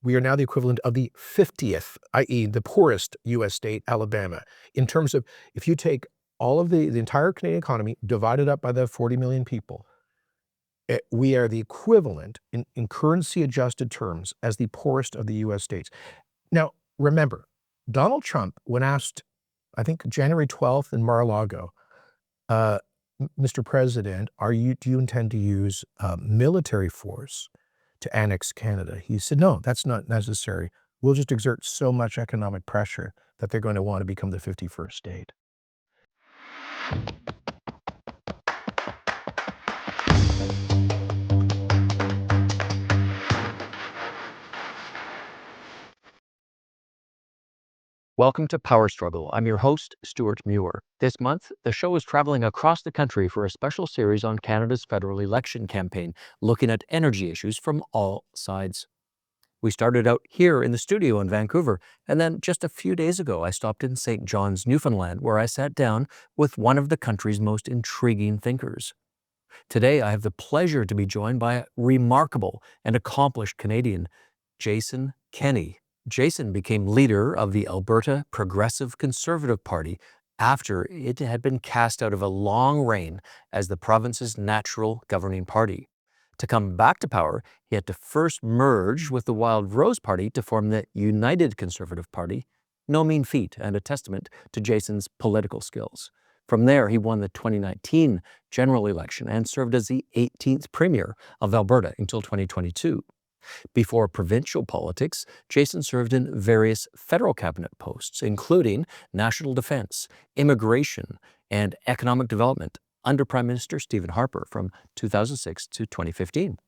we are now the equivalent of the 50th, i.e. the poorest U.S. state, Alabama, in terms of if you take all of the entire Canadian economy, divided up by the 40 million people, we are the equivalent in currency-adjusted terms as the poorest of the U.S. states. Now, remember, Donald Trump, when asked, I think January 12th in Mar-a-Lago, Mr. President, do you intend to use military force to annex Canada? He said, no, that's not necessary. We'll just exert so much economic pressure that they're going to want to become the 51st state. Welcome to Power Struggle. I'm your host, Stewart Muir. This month, the show is traveling across the country for a special series on Canada's federal election campaign, looking at energy issues from all sides. We started out here in the studio in Vancouver, and then just a few days ago, I stopped in St. John's, Newfoundland, where I sat down with one of the country's most intriguing thinkers. Today, I have the pleasure to be joined by a remarkable and accomplished Canadian, Jason Kenney. Jason became leader of the Alberta Progressive Conservative Party after it had been cast out of a long reign as the province's natural governing party. To come back to power, he had to first merge with the Wild Rose Party to form the United Conservative Party. No mean feat and a testament to Jason's political skills. From there, he won the 2019 general election and served as the 18th Premier of Alberta until 2022. Before provincial politics, Jason served in various federal cabinet posts, including national defense, immigration, and economic development under Prime Minister Stephen Harper from 2006 to 2015.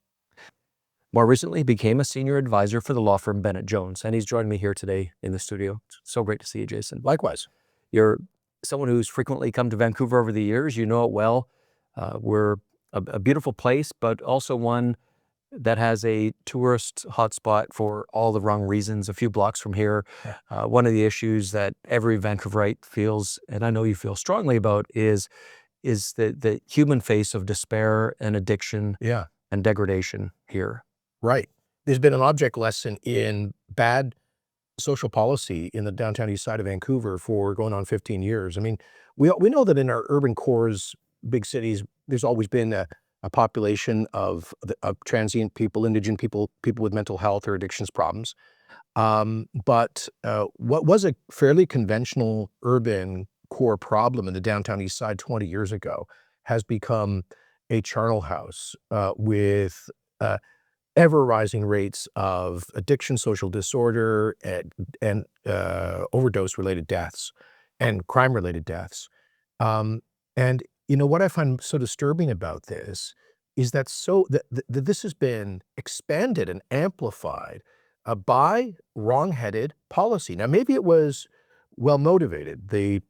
More recently, he became a senior advisor for the law firm Bennett Jones, and he's joining me here today in the studio. It's so great to see you, Jason. Likewise. You're someone who's frequently come to Vancouver over the years. You know it well. We're a beautiful place, but also one that has a tourist hotspot for all the wrong reasons. A few blocks from here, one of the issues that every Vancouverite feels, and I know you feel strongly about, is the human face of despair and addiction and degradation here. Right. There's been an object lesson in bad social policy in the downtown east side of Vancouver for going on 15 years. I mean, we know that in our urban cores, big cities, there's always been a population of transient people, indigent people, people with mental health or addictions problems. But what was a fairly conventional urban core problem in the downtown east side 20 years ago has become a charnel house with ever-rising rates of addiction, social disorder, and overdose-related deaths and crime-related deaths. And you know what I find so disturbing about this is that this has been expanded and amplified by wrong-headed policy. Now, maybe it was well-motivated. The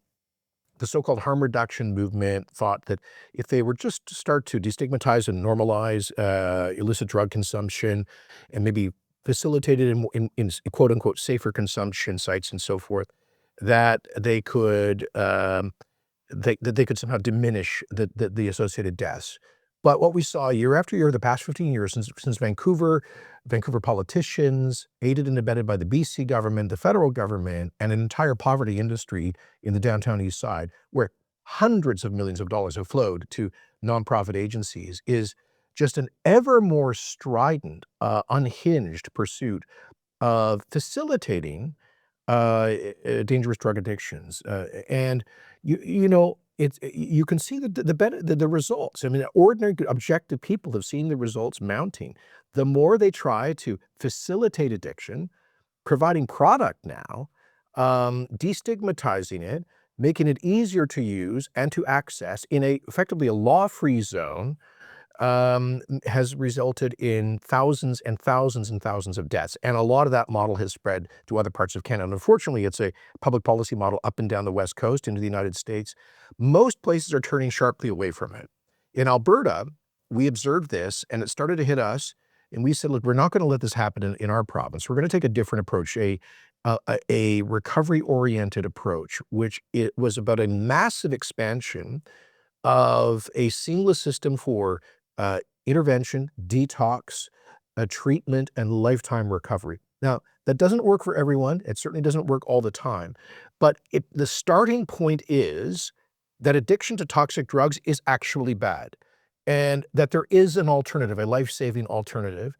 so-called harm reduction movement thought that if they were just to start to destigmatize and normalize illicit drug consumption and maybe facilitate it in quote-unquote safer consumption sites and so forth, that they could they could somehow diminish the associated deaths. But what we saw year after year, the past 15 years, since Vancouver politicians, aided and abetted by the BC government, the federal government, and an entire poverty industry in the downtown east side, where hundreds of millions of dollars have flowed to nonprofit agencies, is just an ever more strident, unhinged pursuit of facilitating dangerous drug addictions. And you know, you can see the results. I mean, ordinary objective people have seen the results mounting. The more they try to facilitate addiction, providing product now, destigmatizing it, making it easier to use and to access in effectively a law-free zone, has resulted in thousands and thousands and thousands of deaths. And a lot of that model has spread to other parts of Canada. And unfortunately, it's a public policy model up and down the West Coast into the United States. Most places are turning sharply away from it. In Alberta, we observed this and it started to hit us. And we said, look, we're not going to let this happen in our province. We're going to take a different approach, a recovery-oriented approach, which it was about a massive expansion of a seamless system for intervention, detox, treatment, and lifetime recovery. Now, that doesn't work for everyone. It certainly doesn't work all the time. But the starting point is that addiction to toxic drugs is actually bad, and that there is an alternative, a life-saving alternative.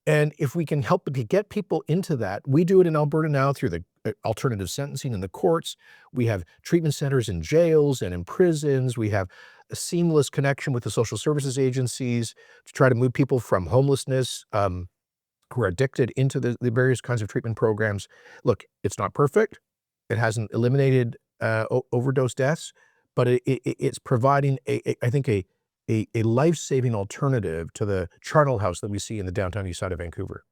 And if we can help to get people into that, we do it in Alberta now through the alternative sentencing in the courts. We have treatment centers in jails and in prisons. We have a seamless connection with the social services agencies to try to move people from homelessness, who are addicted into the various kinds of treatment programs. Look, it's not perfect. It hasn't eliminated overdose deaths, but it's providing I think a life-saving alternative to the charnel house that we see in the downtown east side of Vancouver.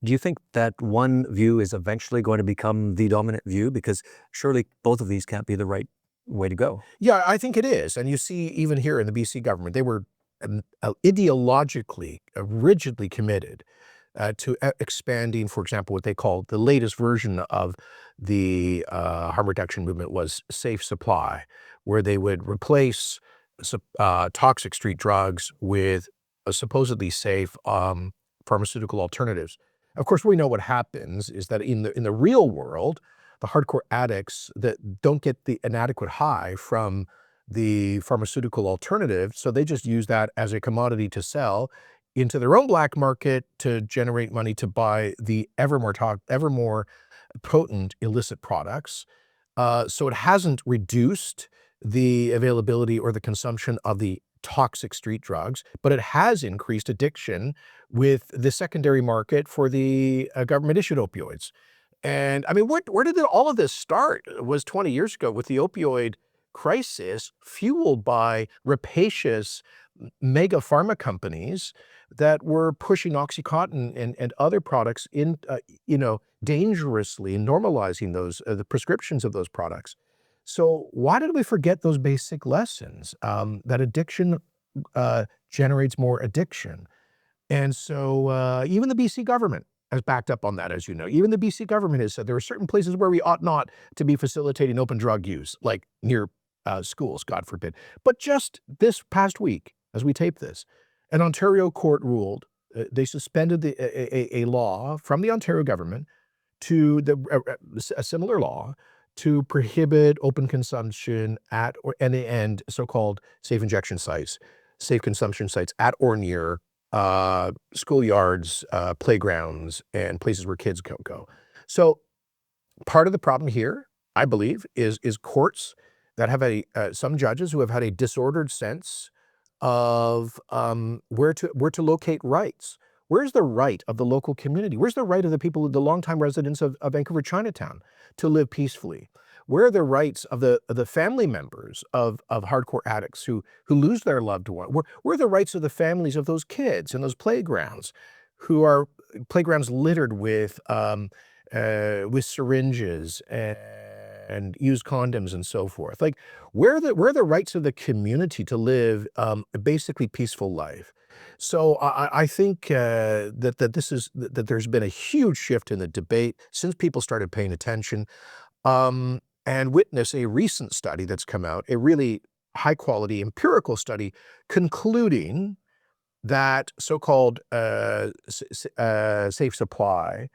Do you think that one view is eventually going to become the dominant view? Because surely both of these can't be the right way to go. Yeah, I think it is. And you see, even here in the BC government, they were ideologically, rigidly committed to expanding, for example, what they call the latest version of the harm reduction movement was safe supply, where they would replace toxic street drugs with supposedly safe pharmaceutical alternatives. Of course, we know what happens is that in the real world, the hardcore addicts that don't get the inadequate high from the pharmaceutical alternative, so they just use that as a commodity to sell into their own black market to generate money to buy the ever more potent illicit products. So it hasn't reduced the availability or the consumption of the toxic street drugs, but it has increased addiction with the secondary market for the government-issued opioids. And I mean, where did all of this start? It was 20 years ago with the opioid crisis fueled by rapacious mega pharma companies that were pushing Oxycontin and other products in, dangerously normalizing those, the prescriptions of those products. So why did we forget those basic lessons? That addiction generates more addiction. And so, even the BC government has backed up on that, as you know. Even the BC government has said there are certain places where we ought not to be facilitating open drug use, like near schools, God forbid. But just this past week, as we tape this, an Ontario court ruled, they suspended a law from the Ontario government to a similar law to prohibit open consumption at or and so-called safe injection sites, safe consumption sites at or near schoolyards, playgrounds, and places where kids go. So part of the problem here, I believe, is courts that have some judges who have had a disordered sense of where to locate rights. Where's the right of the local community? Where's the right of the people, the longtime residents of Vancouver Chinatown, to live peacefully? Where are the rights of the family members of hardcore addicts who lose their loved one? Where are the rights of the families of those kids in those playgrounds, who are playgrounds littered with syringes and used condoms and so forth? Like, where are the rights of the community to live a basically peaceful life? So I think that there's been a huge shift in the debate since people started paying attention, and witness a recent study that's come out, a really high quality empirical study concluding that so-called safe supply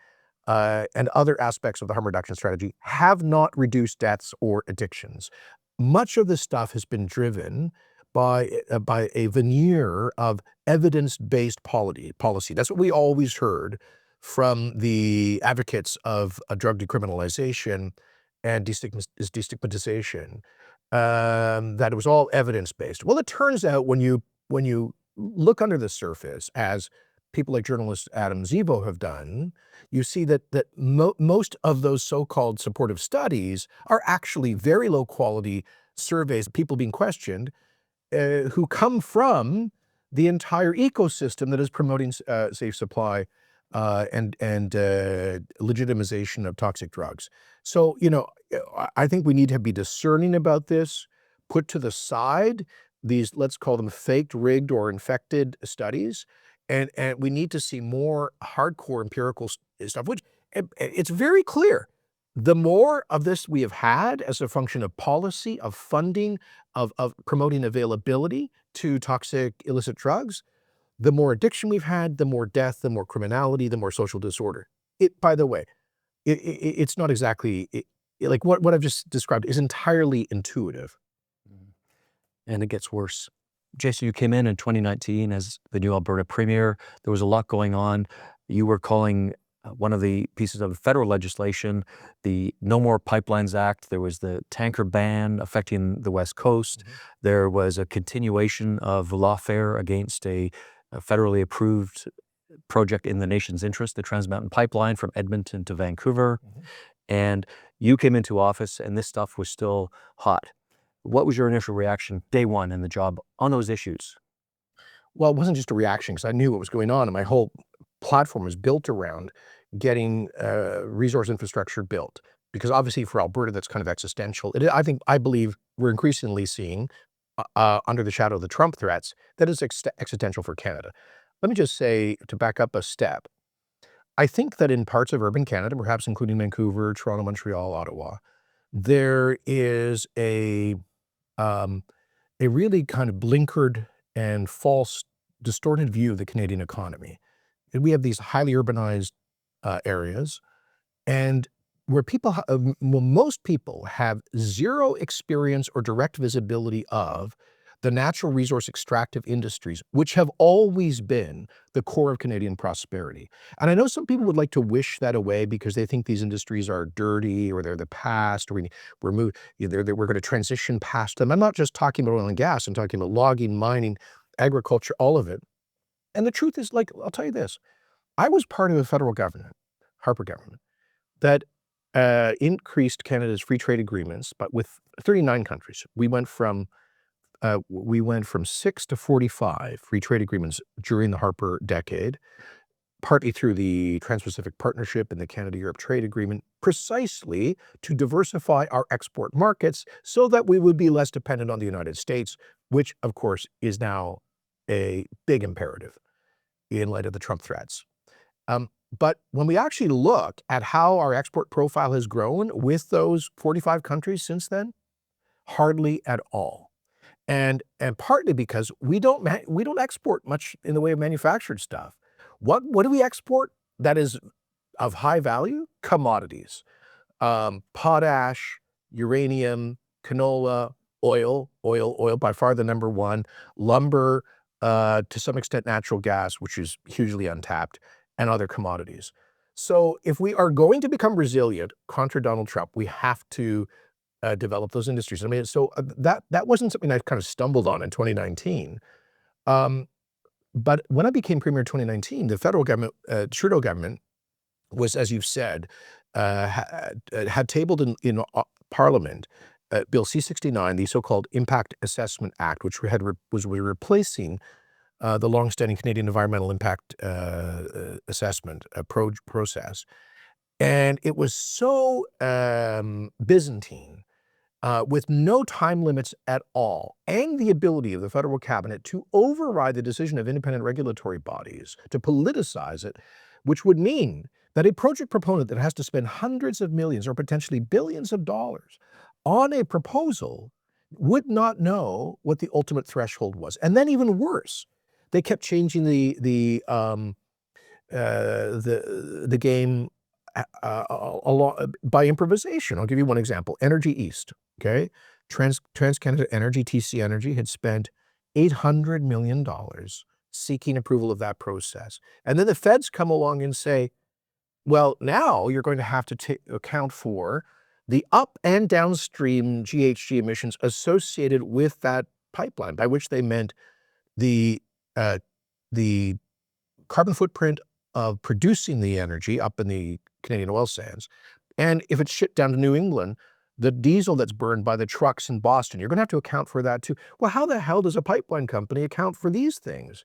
and other aspects of the harm reduction strategy have not reduced deaths or addictions. Much of this stuff has been driven by a veneer of evidence-based policy. That's what we always heard from the advocates of drug decriminalization and destigmatization, that it was all evidence-based. Well, it turns out when you look under the surface, as people like journalist Adam Zivo have done, you see that most of those so-called supportive studies are actually very low quality surveys, people being questioned, who come from the entire ecosystem that is promoting safe supply and legitimization of toxic drugs. So, I think we need to be discerning about this, put to the side these, let's call them faked, rigged, or infected studies, and we need to see more hardcore empirical stuff, which it's very clear. The more of this we have had as a function of policy, of funding, of promoting availability to toxic illicit drugs, the more addiction we've had, the more death, the more criminality, the more social disorder. By the way, it's not exactly, like what I've just described is entirely intuitive. And it gets worse. Jason, you came in 2019 as the new Alberta Premier. There was a lot going on. You were calling one of the pieces of federal legislation the No More Pipelines Act. There was the tanker ban affecting the West Coast. There was a continuation of lawfare against a federally approved project in the nation's interest, the Trans Mountain Pipeline from Edmonton to Vancouver. And you came into office and this stuff was still hot. What was your initial reaction day one in the job on those issues? Well, it wasn't just a reaction because I knew what was going on, and my whole platform was built around getting resource infrastructure built. Because obviously for Alberta, that's kind of existential. I believe we're increasingly seeing, under the shadow of the Trump threats, that is existential for Canada. Let me just say, to back up a step, I think that in parts of urban Canada, perhaps including Vancouver, Toronto, Montreal, Ottawa, there is um, a really kind of blinkered and false, distorted view of the Canadian economy. And we have these highly urbanized areas, and where most people have zero experience or direct visibility of the natural resource extractive industries, which have always been the core of Canadian prosperity. And I know some people would like to wish that away because they think these industries are dirty or they're the past, or we're going to transition past them. I'm not just talking about oil and gas. I'm talking about logging, mining, agriculture, all of it. And the truth is, like, I'll tell you this, I was part of the federal government, Harper government, that increased Canada's free trade agreements, but with 39 countries. We went from 6 to 45 free trade agreements during the Harper decade, partly through the Trans-Pacific Partnership and the Canada-Europe Trade Agreement, precisely to diversify our export markets so that we would be less dependent on the United States, which, of course, is now a big imperative in light of the Trump threats. But when we actually look at how our export profile has grown with those 45 countries since then, hardly at all. And partly because we don't export much in the way of manufactured stuff. What do we export that is of high value? Commodities. Potash, uranium, canola, oil, by far the number one, lumber, to some extent natural gas, which is hugely untapped, and other commodities. So if we are going to become resilient, contra Donald Trump, we have to develop those industries. I mean, so that wasn't something I kind of stumbled on in 2019. But when I became premier in 2019, the federal government, Trudeau government, was, as you've said, had tabled in Parliament Bill C-69, the so-called Impact Assessment Act, which was replacing the longstanding Canadian Environmental Impact Assessment process. And it was so Byzantine, with no time limits at all, and the ability of the federal cabinet to override the decision of independent regulatory bodies, to politicize it, which would mean that a project proponent that has to spend hundreds of millions or potentially billions of dollars on a proposal would not know what the ultimate threshold was. And then even worse, they kept changing the game by improvisation. I'll give you one example. Energy East, okay? TransCanada Energy, TC Energy, had spent $800 million seeking approval of that process. And then the feds come along and say, well, now you're going to have to account for the up and downstream GHG emissions associated with that pipeline, by which they meant the carbon footprint of producing the energy up in the Canadian oil sands. And if it's shipped down to New England, the diesel that's burned by the trucks in Boston, you're going to have to account for that too. Well, how the hell does a pipeline company account for these things?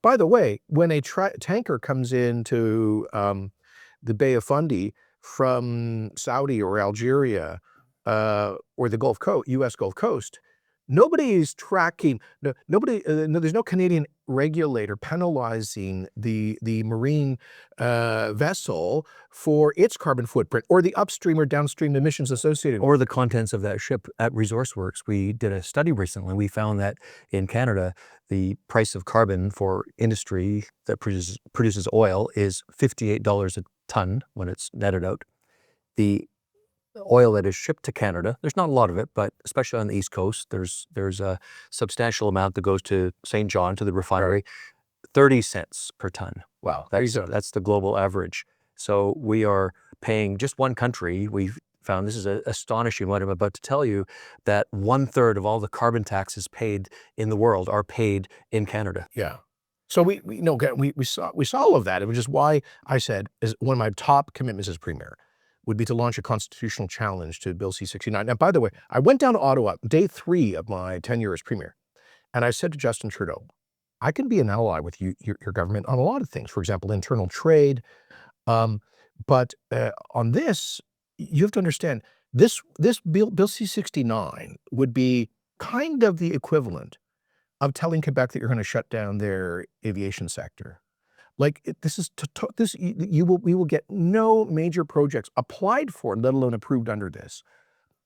By the way, when a tanker comes into the Bay of Fundy from Saudi or Algeria or the Gulf Coast, U.S. Gulf Coast, nobody's tracking. There's no Canadian regulator penalizing the marine vessel for its carbon footprint or the upstream or downstream emissions associated Or the contents of that ship. At ResourceWorks, we did a study recently. We found that in Canada, the price of carbon for industry that produces oil is $58 ton when it's netted out. The oil that is shipped to Canada, there's not a lot of it, but especially on the East Coast, there's a substantial amount that goes to St. John, to the refinery, 30 cents per ton. Wow. That's the global average. So we are paying, just one country, we've found, this is astonishing what I'm about to tell you, that 1/3 of all the carbon taxes paid in the world are paid in Canada. Yeah. So we saw all of that, which is why I said, is one of my top commitments as premier would be to launch a constitutional challenge to Bill C-69. Now, by the way, I went down to Ottawa, day 3 of my tenure as premier, and I said to Justin Trudeau, I can be an ally with you, your government on a lot of things, for example, internal trade. But on this, you have to understand, this Bill C-69 would be kind of the equivalent of telling Quebec that you're going to shut down their aviation sector. Like, this is we will get no major projects applied for, let alone approved under this.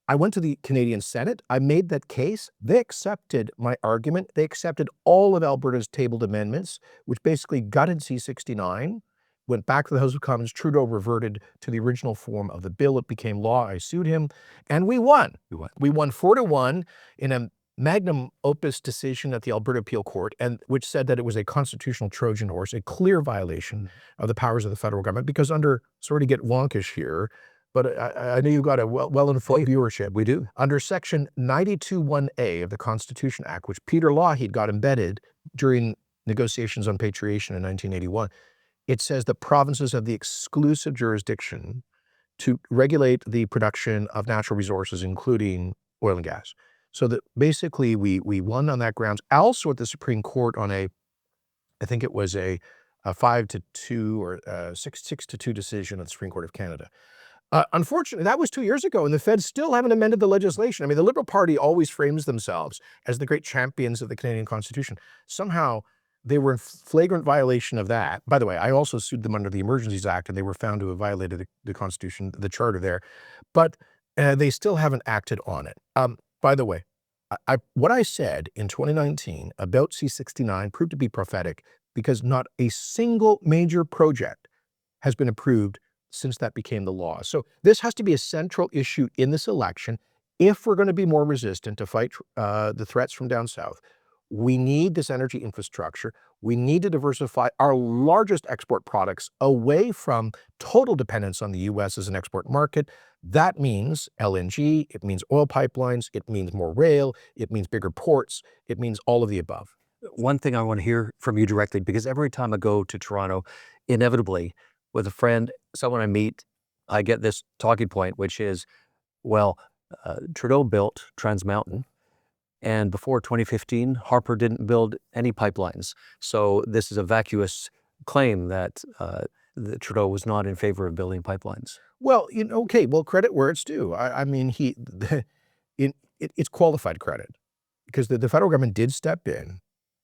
I went to the Canadian Senate. I made that case. They accepted my argument. They accepted all of Alberta's tabled amendments, which basically gutted C-69, went back to the House of Commons. Trudeau reverted to the original form of the bill. It became law. I sued him, and we won. We won 4-1 in a magnum opus decision at the Alberta Appeal Court, and which said that it was a constitutional Trojan horse, a clear violation of the powers of the federal government, because under, sorry to get wonkish here, but I know you've got a well-informed viewership. We do. Under Section 92(1)(a) of the Constitution Act, which Peter Lougheed got embedded during negotiations on patriation in 1981, it says that provinces have the exclusive jurisdiction to regulate the production of natural resources, including oil and gas. So that basically we won on that grounds. Also at the Supreme Court on I think it was a 5-2 or 6-2 decision of the Supreme Court of Canada. Unfortunately, that was 2 years ago, and the feds still haven't amended the legislation. I mean, the Liberal Party always frames themselves as the great champions of the Canadian Constitution. Somehow, they were in flagrant violation of that. By the way, I also sued them under the Emergencies Act, and they were found to have violated the Constitution, the charter there. But they still haven't acted on it. By the way, what I said in 2019 about C-69 proved to be prophetic, because not a single major project has been approved since that became the law. So this has to be a central issue in this election. If we're going to be more resistant to fight the threats from down south, we need this energy infrastructure. We need to diversify our largest export products away from total dependence on the U.S. as an export market. That means LNG, it means oil pipelines, it means more rail, it means bigger ports, it means all of the above. One thing I want to hear from you directly, because every time I go to Toronto, inevitably, with a friend, someone I meet, I get this talking point, which is, well, Trudeau built Trans Mountain, and before 2015, Harper didn't build any pipelines. So this is a vacuous claim that Trudeau was not in favor of building pipelines. Well, okay, well, credit where it's due. I mean, it's qualified credit, because the federal government did step in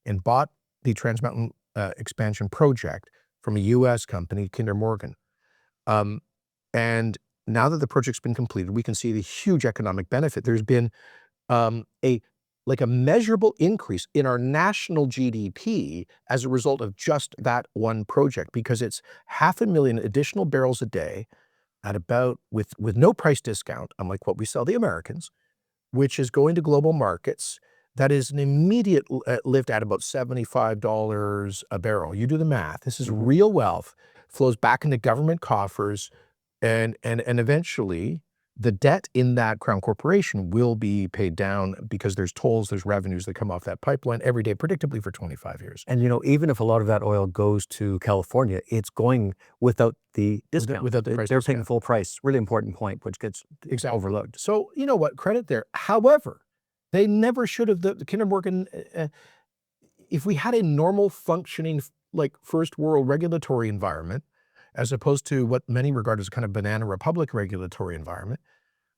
and bought the Trans Mountain expansion project from a U.S. company, Kinder Morgan. And now that the project's been completed, we can see the huge economic benefit. There's been a measurable increase in our national GDP as a result of just that one project, because it's 500,000 additional barrels a day at about, with no price discount, unlike what we sell the Americans, which is going to global markets. That is an immediate lift at about $75 a barrel. You do the math. This is real wealth, flows back into government coffers, and eventually the debt in that Crown Corporation will be paid down, because there's tolls, there's revenues that come off that pipeline every day, predictably for 25 years. And even if a lot of that oil goes to California, it's going without the discount. Without the price They're discount. paying full price. Really important point, which gets overlooked. So, you know what, credit there. However, they never should have, the Kinder Morgan, if we had a normal functioning, first world regulatory environment, as opposed to what many regard as a kind of banana republic regulatory environment,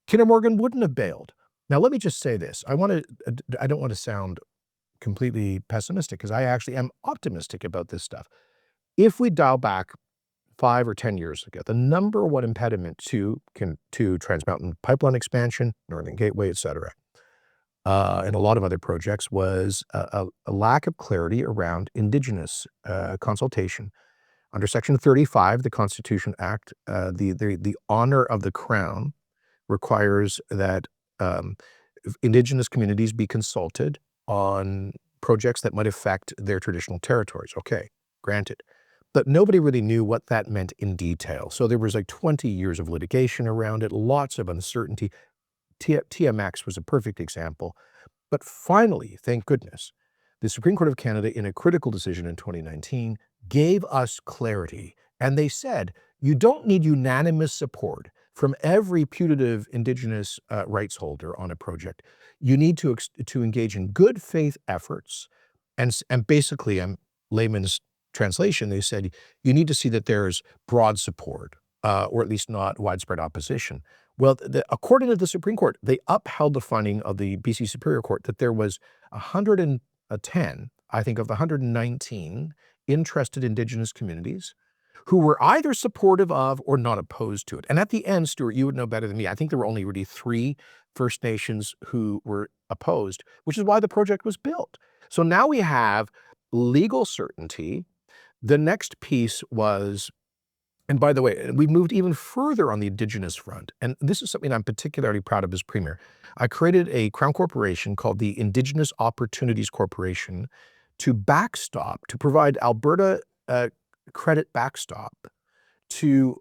Kinder Morgan wouldn't have bailed. Now, let me just say this. I don't want to sound completely pessimistic, because I actually am optimistic about this stuff. If we dial back 5 or 10 years ago, the number one impediment to Trans Mountain pipeline expansion, Northern Gateway, et cetera, and a lot of other projects, was a lack of clarity around Indigenous consultation. Under Section 35, the Constitution Act, the honor of the Crown requires that Indigenous communities be consulted on projects that might affect their traditional territories. Okay, granted. But nobody really knew what that meant in detail. So there was like 20 years of litigation around it, lots of uncertainty. TMX was a perfect example. But finally, thank goodness, the Supreme Court of Canada, in a critical decision in 2019, gave us clarity. And they said, you don't need unanimous support from every putative Indigenous rights holder on a project. You need to engage in good faith efforts. And basically, layman's translation, they said, you need to see that there's broad support, or at least not widespread opposition. Well, according to the Supreme Court, they upheld the finding of the BC Superior Court that there was 110, I think, of the 119 interested Indigenous communities who were either supportive of or not opposed to it. And at the end, Stewart, you would know better than me, I think there were only really 3 First Nations who were opposed, which is why the project was built. So now we have legal certainty. The next piece was, and by the way, we moved even further on the Indigenous front, and this is something I'm particularly proud of as Premier. I created a Crown corporation called the Indigenous Opportunities Corporation to provide Alberta credit backstop to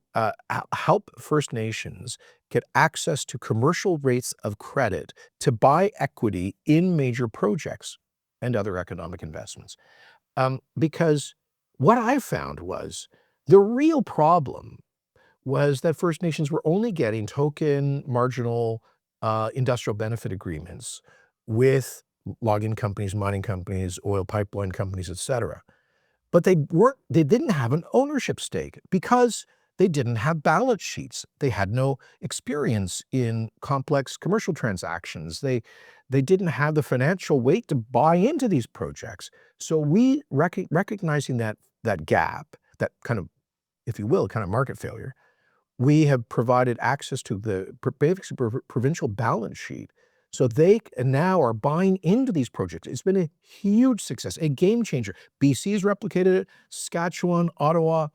help First Nations get access to commercial rates of credit to buy equity in major projects and other economic investments. Because what I found was the real problem was that First Nations were only getting token marginal industrial benefit agreements with logging companies, mining companies, oil pipeline companies, et cetera. But they didn't have an ownership stake because they didn't have balance sheets. They had no experience in complex commercial transactions. They didn't have the financial weight to buy into these projects. So we, recognizing that gap, that kind of, if you will, kind of market failure, we have provided access to the provincial balance sheet. So they now are buying into these projects. It's been a huge success, a game changer. BC's replicated it, Saskatchewan, Ottawa.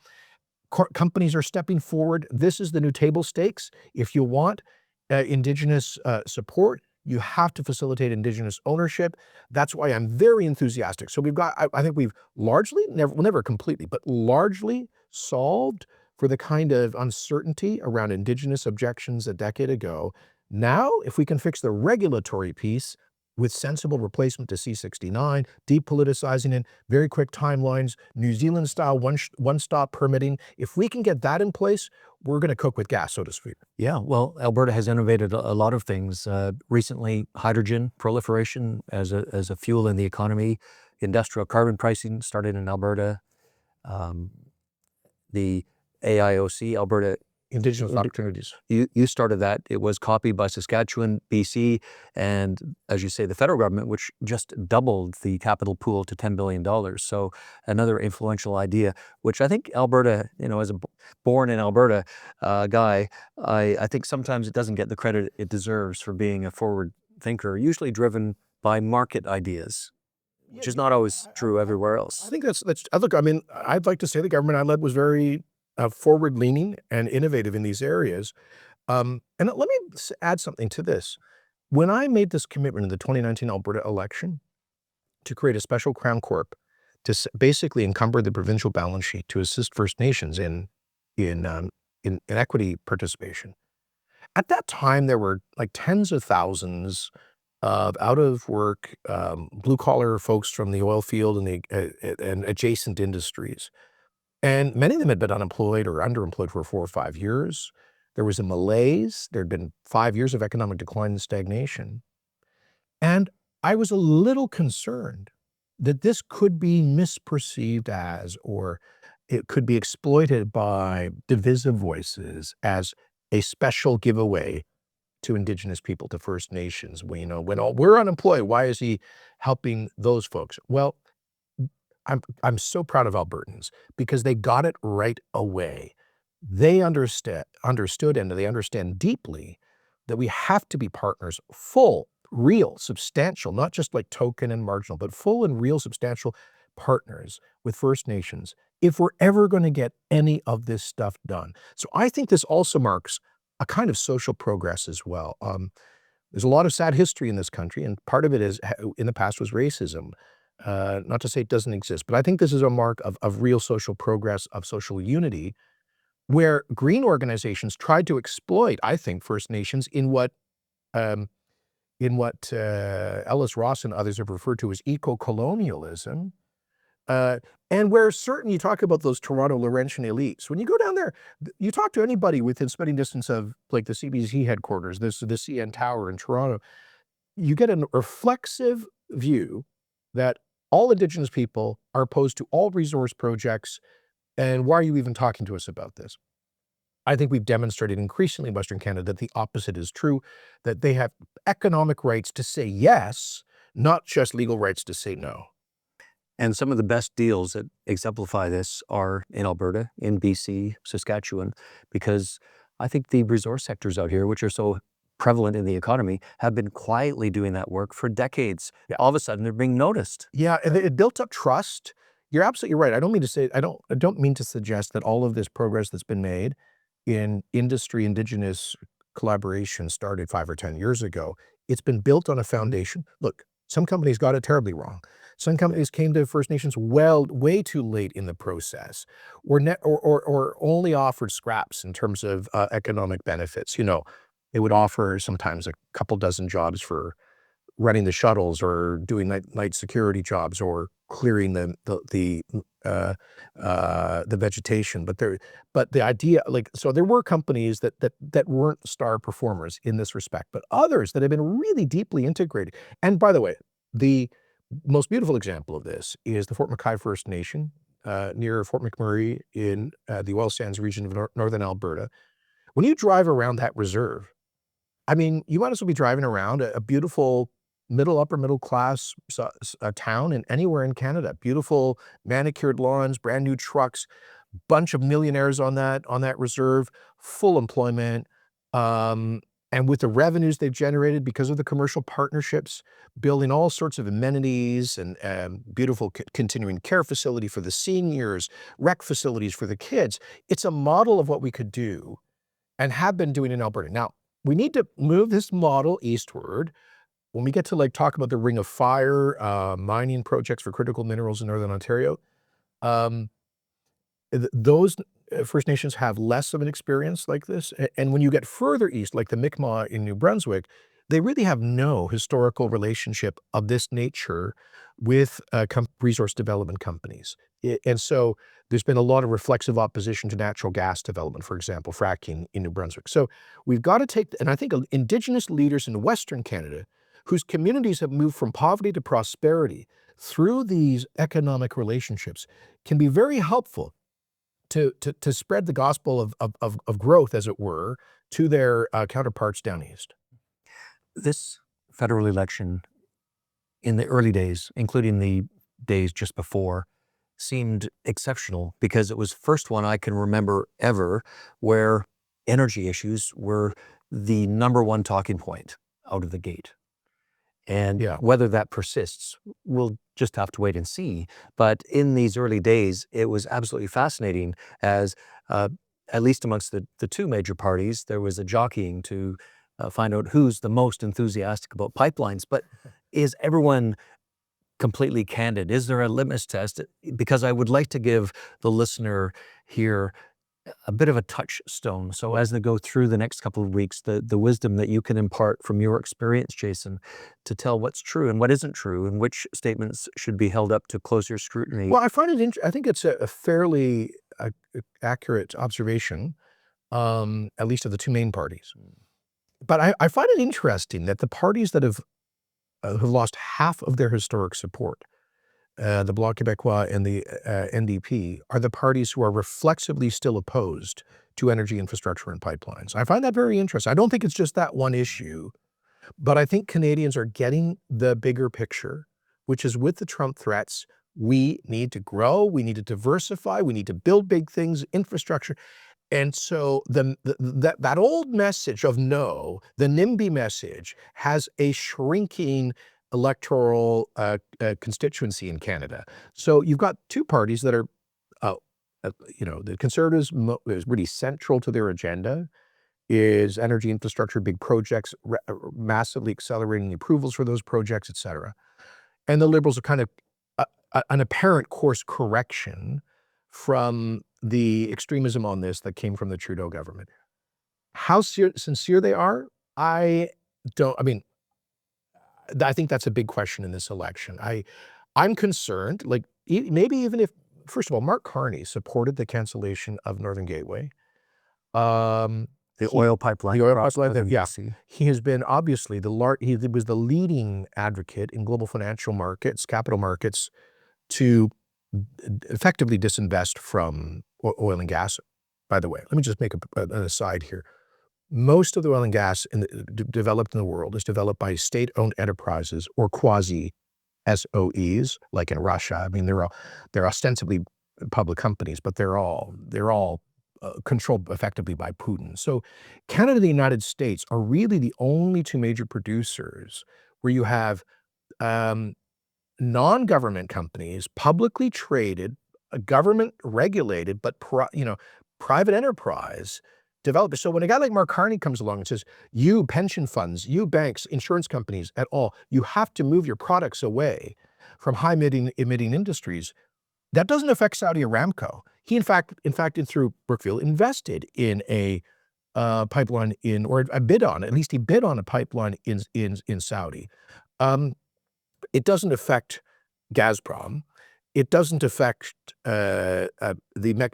Companies are stepping forward. This is the new table stakes. If you want Indigenous support, you have to facilitate Indigenous ownership. That's why I'm very enthusiastic. So we've got, I think we've largely, never completely, but largely solved for the kind of uncertainty around Indigenous objections a decade ago. Now, if we can fix the regulatory piece with sensible replacement to C-69, depoliticizing it, very quick timelines, New Zealand-style one-stop permitting, if we can get that in place, we're going to cook with gas, so to speak. Yeah, well, Alberta has innovated a lot of things. Recently, hydrogen proliferation as a fuel in the economy, industrial carbon pricing started in Alberta. The AIOC, Alberta Indigenous opportunities. You started that. It was copied by Saskatchewan, BC, and as you say, the federal government, which just doubled the capital pool to $10 billion. So another influential idea, which I think Alberta, as a born in Alberta guy, I think sometimes it doesn't get the credit it deserves for being a forward thinker, usually driven by market ideas, which is not always true everywhere else. I think that's, look, I mean, I'd like to say the government I led was very forward-leaning and innovative in these areas. And let me add something to this. When I made this commitment in the 2019 Alberta election to create a special Crown Corp to basically encumber the provincial balance sheet to assist First Nations in equity participation, at that time there were like tens of thousands of out-of-work, blue-collar folks from the oil field and adjacent industries. And many of them had been unemployed or underemployed for 4 or 5 years. There was a malaise. There'd been 5 years of economic decline and stagnation. And I was a little concerned that this could be misperceived as, or it could be exploited by divisive voices as a special giveaway to Indigenous people, to First Nations. When we're unemployed, why is he helping those folks? Well, I'm so proud of Albertans because they got it right away. They understood and they understand deeply that we have to be partners, full, real, substantial, not just like token and marginal, but full and real, substantial partners, with First Nations, if we're ever going to get any of this stuff done. So I think this also marks a kind of social progress as well. There's a lot of sad history in this country, and part of it is in the past was racism. Not to say it doesn't exist, but I think this is a mark of real social progress, of social unity, where green organizations tried to exploit, I think, First Nations um, in what Ellis Ross and others have referred to as eco-colonialism. Uh, and where you talk about those Toronto Laurentian elites. When you go down there, you talk to anybody within spitting distance of like the CBC headquarters, the CN Tower in Toronto, you get a reflexive view that all Indigenous people are opposed to all resource projects, and why are you even talking to us about this? I think we've demonstrated increasingly in Western Canada that the opposite is true, that they have economic rights to say yes, not just legal rights to say no. And some of the best deals that exemplify this are in Alberta, in BC, Saskatchewan, because I think the resource sectors out here, which are so prevalent in the economy, have been quietly doing that work for decades. Yeah. All of a sudden, they're being noticed. Yeah, and it built up trust. You're absolutely right. I don't mean to suggest that all of this progress that's been made in industry Indigenous collaboration started 5 or 10 years ago. It's been built on a foundation. Look, some companies got it terribly wrong. Some companies came to First Nations way too late in the process, or only offered scraps in terms of economic benefits. You know, they would offer sometimes a couple dozen jobs for running the shuttles or doing night security jobs or clearing the vegetation. But the idea, like, so there were companies that weren't star performers in this respect, but others that have been really deeply integrated. And by the way, the most beautiful example of this is the Fort McKay First Nation near Fort McMurray in the oil sands region of northern Alberta. When you drive around that reserve, I mean, you might as well be driving around a beautiful upper middle class town in anywhere in Canada. Beautiful manicured lawns, brand new trucks, bunch of millionaires on that reserve, full employment. And with the revenues they've generated because of the commercial partnerships, building all sorts of amenities and beautiful continuing care facility for the seniors, rec facilities for the kids. It's a model of what we could do and have been doing in Alberta. Now, we need to move this model eastward. When we get to like talk about the Ring of Fire, mining projects for critical minerals in Northern Ontario, um, those First Nations have less of an experience like this. And when you get further east, like the Mi'kmaq in New Brunswick, they really have no historical relationship of this nature with resource development companies. And so there's been a lot of reflexive opposition to natural gas development, for example, fracking in New Brunswick. So we've got to take, and I think Indigenous leaders in Western Canada, whose communities have moved from poverty to prosperity through these economic relationships, can be very helpful to spread the gospel of growth, as it were, to their counterparts down east. This federal election in the early days, including the days just before, seemed exceptional because it was the first one I can remember ever where energy issues were the number one talking point out of the gate. And Yeah. whether that persists, we'll just have to wait and see. But in these early days, it was absolutely fascinating as, at least amongst the two major parties, there was a jockeying to find out who's the most enthusiastic about pipelines. But is everyone completely candid? Is there a litmus test? Because I would like to give the listener here a bit of a touchstone. So as they go through the next couple of weeks, the wisdom that you can impart from your experience, Jason, to tell what's true and what isn't true and which statements should be held up to closer scrutiny. Well, I find it I think it's a fairly accurate observation, at least of the two main parties. But I find it interesting that the parties that have lost half of their historic support, the Bloc Québécois and the NDP, are the parties who are reflexively still opposed to energy infrastructure and pipelines. I find that very interesting. I don't think it's just that one issue, but I think Canadians are getting the bigger picture, which is with the Trump threats, we need to grow, we need to diversify, we need to build big things, infrastructure. And so that old message of no, the NIMBY message, has a shrinking electoral constituency in Canada. So you've got two parties that are, the Conservatives is really central to their agenda is energy infrastructure, big projects, massively accelerating the approvals for those projects, et cetera. And the Liberals are kind of an apparent course correction from the extremism on this that came from the Trudeau government. How sincere they are, I mean, I think that's a big question in this election. I'm concerned, like, maybe even if, first of all, Mark Carney supported the cancellation of Northern Gateway. The oil pipeline. The oil pipeline, yeah. He has been obviously he was the leading advocate in global financial markets, capital markets, to effectively disinvest from oil and gas. By the way, let me just make an aside here. Most of the oil and gas developed in the world is developed by state-owned enterprises or quasi-SOEs, like in Russia. I mean, they're ostensibly public companies, but they're all controlled effectively by Putin. So Canada and the United States are really the only two major producers where you have non-government companies, publicly traded, government regulated, but private enterprise developers. So when a guy like Mark Carney comes along and says, you pension funds, you banks, insurance companies at all, you have to move your products away from high emitting industries, that doesn't affect Saudi Aramco. He, in fact, through Brookfield, invested in a pipeline or a bid on, at least he bid on a pipeline in Saudi. It doesn't affect Gazprom. It doesn't affect the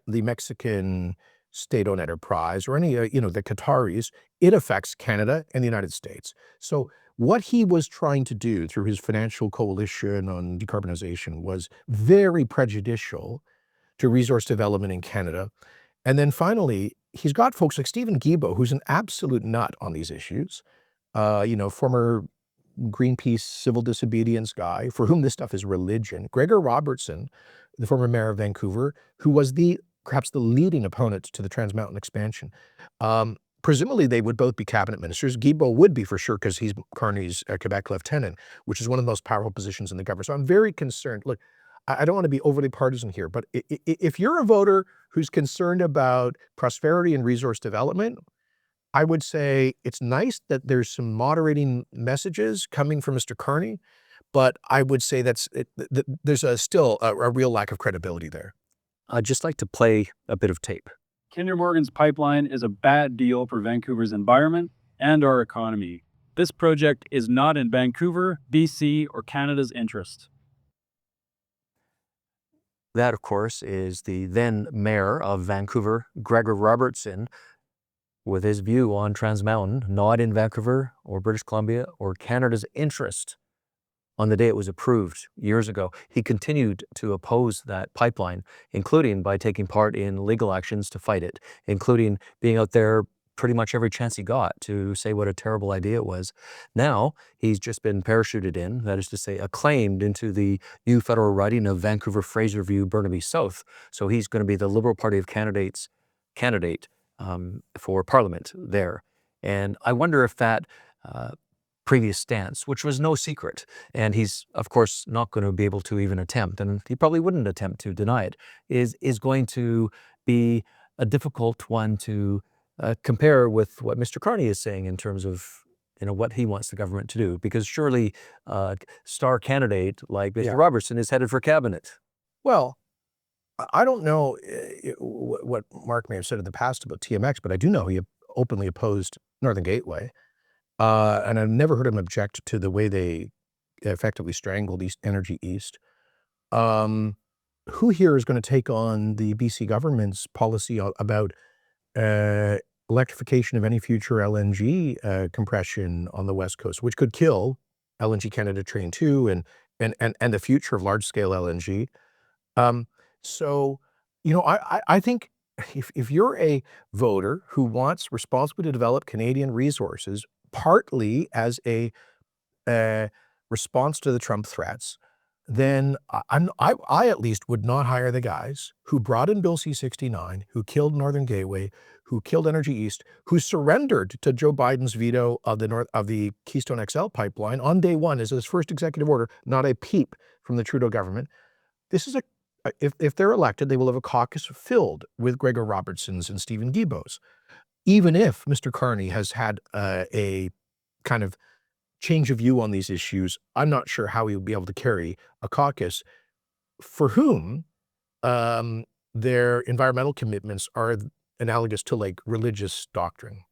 Mexican state-owned enterprise or any, the Qataris. It affects Canada and the United States. So what he was trying to do through his financial coalition on decarbonization was very prejudicial to resource development in Canada. And then finally, he's got folks like Stephen Guilbeault, who's an absolute nut on these issues, former Greenpeace civil disobedience guy, for whom this stuff is religion. Gregor Robertson, the former mayor of Vancouver, who was perhaps the leading opponent to the Trans Mountain expansion. Presumably, they would both be cabinet ministers. Guilbeault would be for sure because he's Carney's Quebec lieutenant, which is one of the most powerful positions in the government. So I'm very concerned. Look, I don't want to be overly partisan here, but if you're a voter who's concerned about prosperity and resource development, I would say it's nice that there's some moderating messages coming from Mr. Carney, but I would say there's still a real lack of credibility there. I'd just like to play a bit of tape. Kinder Morgan's pipeline is a bad deal for Vancouver's environment and our economy. This project is not in Vancouver, BC, or Canada's interest. That, of course, is the then mayor of Vancouver, Gregor Robertson, with his view on Trans Mountain, not in Vancouver or British Columbia or Canada's interest. On the day it was approved years ago, he continued to oppose that pipeline, including by taking part in legal actions to fight it, including being out there pretty much every chance he got to say what a terrible idea it was. Now, he's just been parachuted in, that is to say, acclaimed into the new federal riding of Vancouver, Fraserview, Burnaby South. So he's going to be the Liberal Party of Canadates candidate for Parliament there. And I wonder if that previous stance, which was no secret, and he's, of course, not going to be able to even attempt, and he probably wouldn't attempt to deny it, is going to be a difficult one to compare with what Mr. Carney is saying in terms of what he wants the government to do, because surely a star candidate like Mr. Robertson is headed for cabinet. Well, I don't know what Mark may have said in the past about TMX, but I do know he openly opposed Northern Gateway. And I've never heard him object to the way they effectively strangled Energy East. Who here is going to take on the BC government's policy about electrification of any future LNG compression on the West Coast, which could kill LNG Canada Train 2 and the future of large-scale LNG? So, I think if you're a voter who wants responsibly to develop Canadian resources, partly as a response to the Trump threats, then I at least would not hire the guys who brought in Bill C-69, who killed Northern Gateway, who killed Energy East, who surrendered to Joe Biden's veto of the Keystone XL pipeline on day one as his first executive order, not a peep from the Trudeau government. This is if they're elected, they will have a caucus filled with Gregor Robertsons and Stephen Guilbeaults. Even if Mr. Carney has had a kind of change of view on these issues, I'm not sure how he would be able to carry a caucus for whom their environmental commitments are analogous to like religious doctrine.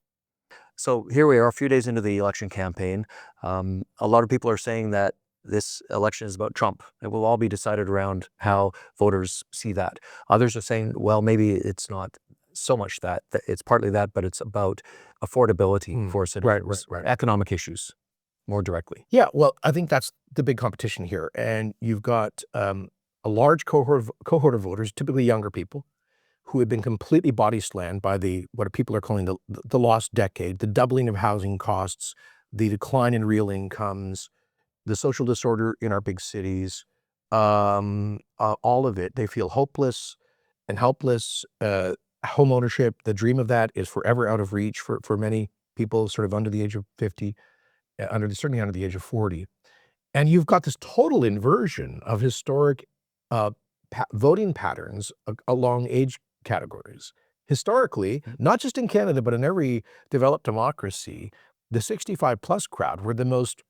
So here we are, a few days into the election campaign. A lot of people are saying that this election is about Trump. It will all be decided around how voters see that. Others are saying, well, maybe it's not so much that it's partly that, but it's about affordability for citizens, Right. economic issues more directly. Yeah, well, I think that's the big competition here. And you've got a large cohort of voters, typically younger people, who have been completely body slammed by what people are calling the lost decade, the doubling of housing costs, the decline in real incomes, the social disorder in our big cities, all of it. They feel hopeless and helpless. Home ownership, the dream of that is forever out of reach for many people sort of under the age of 50, certainly under the age of 40. And you've got this total inversion of historic voting patterns along age categories. Historically, not just in Canada, but in every developed democracy, the 65 plus crowd were the most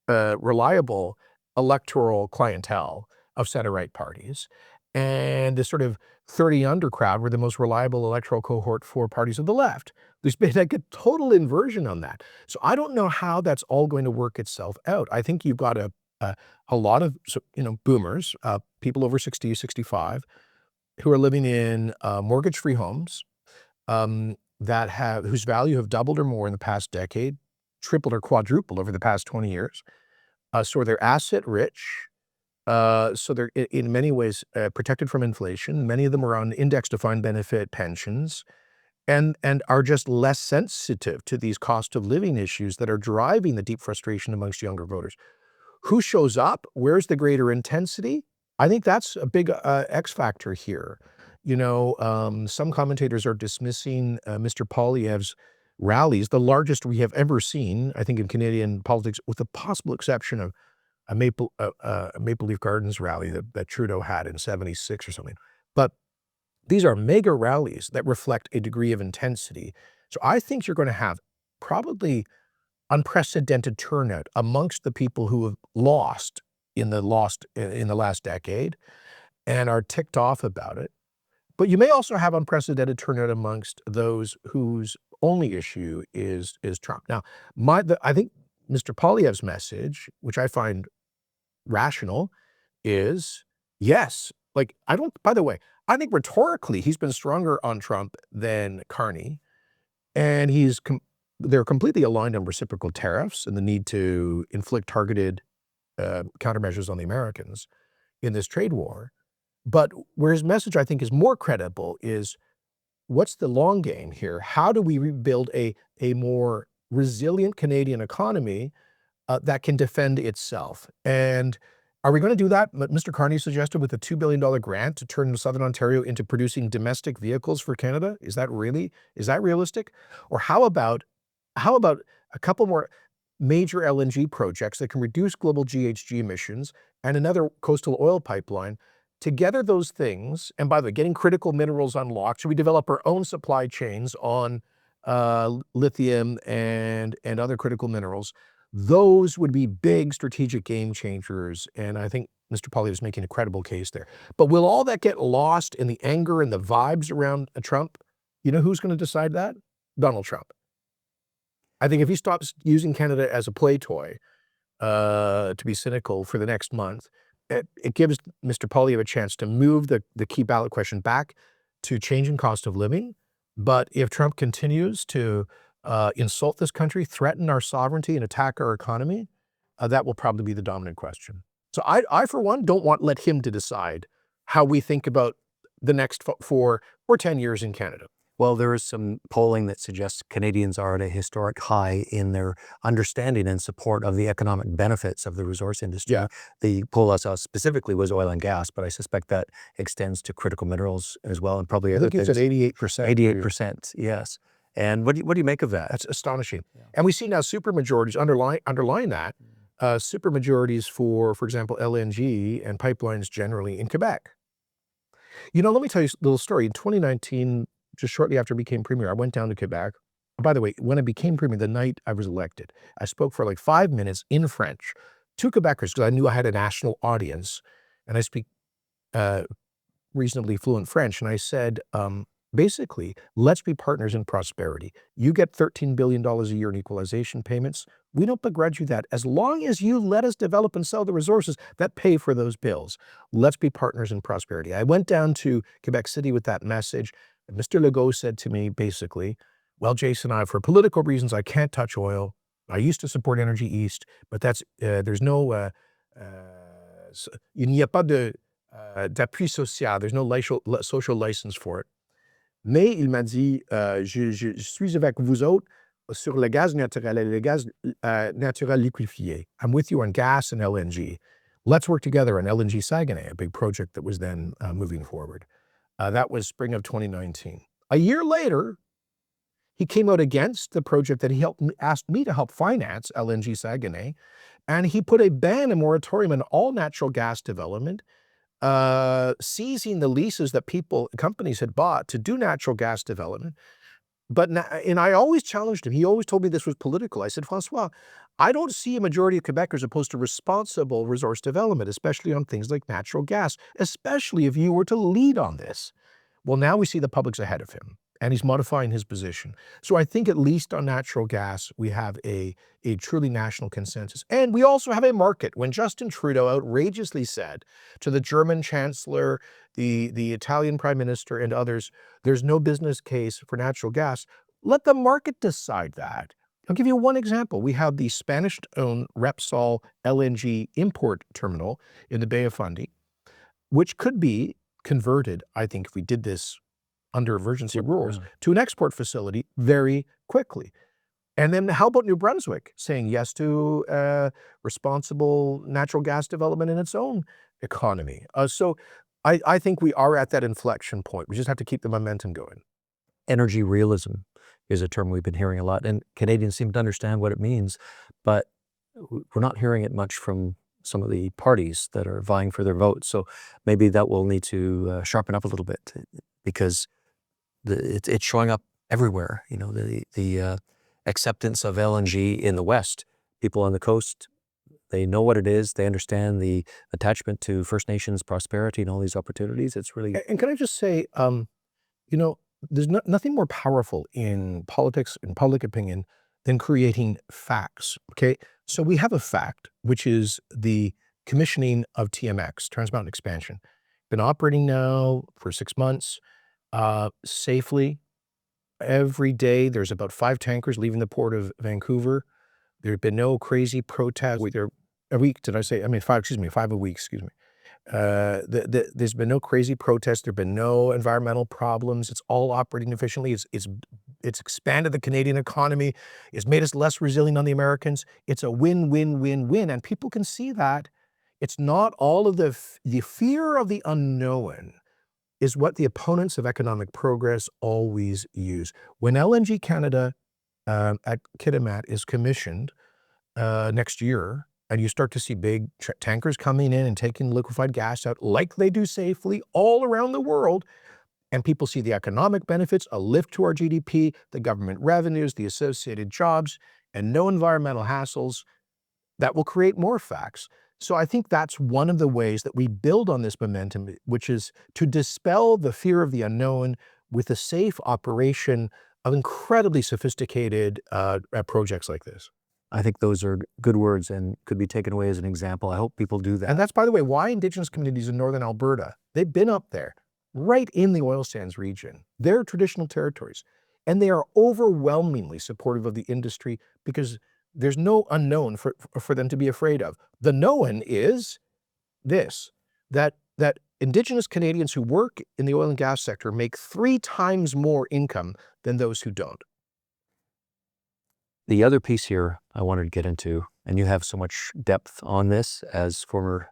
reliable electoral clientele of center-right parties. And the sort of 30 under crowd were the most reliable electoral cohort for parties of the left. There's been like a total inversion on that. So I don't know how that's all going to work itself out. I think you've got a lot of, boomers, people over 60, 65, who are living in mortgage-free homes whose value have doubled or more in the past decade, tripled or quadrupled over the past 20 years. So they're asset rich. So they're in many ways protected from inflation. Many of them are on index-defined benefit pensions and are just less sensitive to these cost of living issues that are driving the deep frustration amongst younger voters. Who shows up? Where's the greater intensity? I think that's a big X factor here. Some commentators are dismissing Mr. Poilievre's rallies, the largest we have ever seen, I think, in Canadian politics, with the possible exception of a Maple Leaf Gardens rally that Trudeau had in '76 or something. But these are mega rallies that reflect a degree of intensity. So I think you're going to have probably unprecedented turnout amongst the people who have lost in the last decade and are ticked off about it. But you may also have unprecedented turnout amongst those whose only issue is Trump. Now, I think Mr. Poilievre's message, which I find rational, is yes. By the way, I think rhetorically he's been stronger on Trump than Carney, and they're completely aligned on reciprocal tariffs and the need to inflict targeted countermeasures on the Americans in this trade war. But where his message, I think, is more credible is, what's the long game here? How do we rebuild a more resilient Canadian economy that can defend itself? And are we going to do that, Mr. Carney suggested, with a $2 billion grant to turn Southern Ontario into producing domestic vehicles for Canada? Is that realistic? Or how about a couple more major LNG projects that can reduce global GHG emissions and another coastal oil pipeline? Together, those things, and by the way, getting critical minerals unlocked, so we develop our own supply chains on lithium and other critical minerals. Those would be big strategic game changers, and I think Mr. Poilievre is making a credible case there. But will all that get lost in the anger and the vibes around Trump? You know who's going to decide that? Donald Trump. I think if he stops using Canada as a play toy, to be cynical, for the next month, it gives Mr. Poilievre a chance to move the key ballot question back to changing cost of living. But if Trump continues to insult this country, threaten our sovereignty, and attack our economy, that will probably be the dominant question. So I for one, don't let him to decide how we think about the next 4 or 10 years in Canada. Well, there is some polling that suggests Canadians are at a historic high in their understanding and support of the economic benefits of the resource industry. Yeah. The poll I saw specifically was oil and gas, but I suspect that extends to critical minerals as well, and probably I other think you said things. 88%. 88%, yes. And what do you make of that? That's astonishing. And we see now supermajorities underline that, supermajorities for example, LNG and pipelines generally in Quebec. You know, let me tell you a little story. In 2019, just shortly after I became premier, I went down to Quebec. By the way, when I became premier, the night I was elected, I spoke for like 5 minutes in French to Quebecers because I knew I had a national audience, and I speak uh, reasonably fluent French. And I said, basically, let's be partners in prosperity. You get $13 billion a year in equalization payments. We don't begrudge you that. As long as you let us develop and sell the resources that pay for those bills, let's be partners in prosperity. I went down to Quebec City with that message. And Mr. Legault said to me, basically, well, Jason, for political reasons, I can't touch oil. I used to support Energy East, but there's no, il n'y a pas d'appui social. There's no social license for it. Mais il m'a dit, je suis avec vous autres sur le gaz naturel et le gaz naturel liquéfié. I'm with you on gas and LNG. Let's work together on LNG Saguenay, a big project that was then moving forward. That was spring of 2019. A year later, he came out against the project that he asked me to help finance, LNG Saguenay, and he put a ban, a moratorium on all natural gas development, seizing the leases that companies had bought to do natural gas development. And I always challenged him. He always told me this was political. I said, Francois, I don't see a majority of Quebecers opposed to responsible resource development, especially on things like natural gas, especially if you were to lead on this. Well, now we see the public's ahead of him, and he's modifying his position. So I think at least on natural gas, we have a truly national consensus. And we also have a market. When Justin Trudeau outrageously said to the German chancellor, the Italian prime minister, and others, there's no business case for natural gas, let the market decide that. I'll give you one example. We have the Spanish-owned Repsol LNG import terminal in the Bay of Fundy, which could be converted, I think, if we did this under emergency rules, to an export facility very quickly. And then how about New Brunswick saying yes to responsible natural gas development in its own economy? So I think we are at that inflection point. We just have to keep the momentum going. Energy realism is a term we've been hearing a lot, and Canadians seem to understand what it means, but we're not hearing it much from some of the parties that are vying for their votes. So maybe that will need to sharpen up a little bit, because it's showing up everywhere. You know, the acceptance of LNG in the West. People on the coast, they know what it is. They understand the attachment to First Nations prosperity and all these opportunities. It's really... And can I just say, you know, there's nothing more powerful in politics and public opinion than creating facts, okay? So we have a fact, which is the commissioning of TMX, Trans Mountain Expansion. Been operating now for 6 months, safely. Every day, there's about 5 tankers leaving the port of Vancouver. There have been no crazy protests. A week, did I say? I mean, 5 a week, excuse me. There's been no crazy protests. There have been no environmental problems. It's all operating efficiently. It's expanded the Canadian economy. It's made us less resilient on the Americans. It's a win-win-win-win, and people can see that. It's not all of the fear of the unknown is what the opponents of economic progress always use. When LNG Canada at Kitimat is commissioned next year, and you start to see big tankers coming in and taking liquefied gas out like they do safely all around the world, and people see the economic benefits, a lift to our GDP, the government revenues, the associated jobs, and no environmental hassles, that will create more facts. So I think that's one of the ways that we build on this momentum, which is to dispel the fear of the unknown with the safe operation of incredibly sophisticated projects like this. I think those are good words and could be taken away as an example. I hope people do that. And that's, by the way, why Indigenous communities in northern Alberta, they've been up there, right in the oil sands region. They're traditional territories, and they are overwhelmingly supportive of the industry because there's no unknown for them to be afraid of. The known is this, that Indigenous Canadians who work in the oil and gas sector make 3 times more income than those who don't. The other piece here I wanted to get into, and you have so much depth on this as former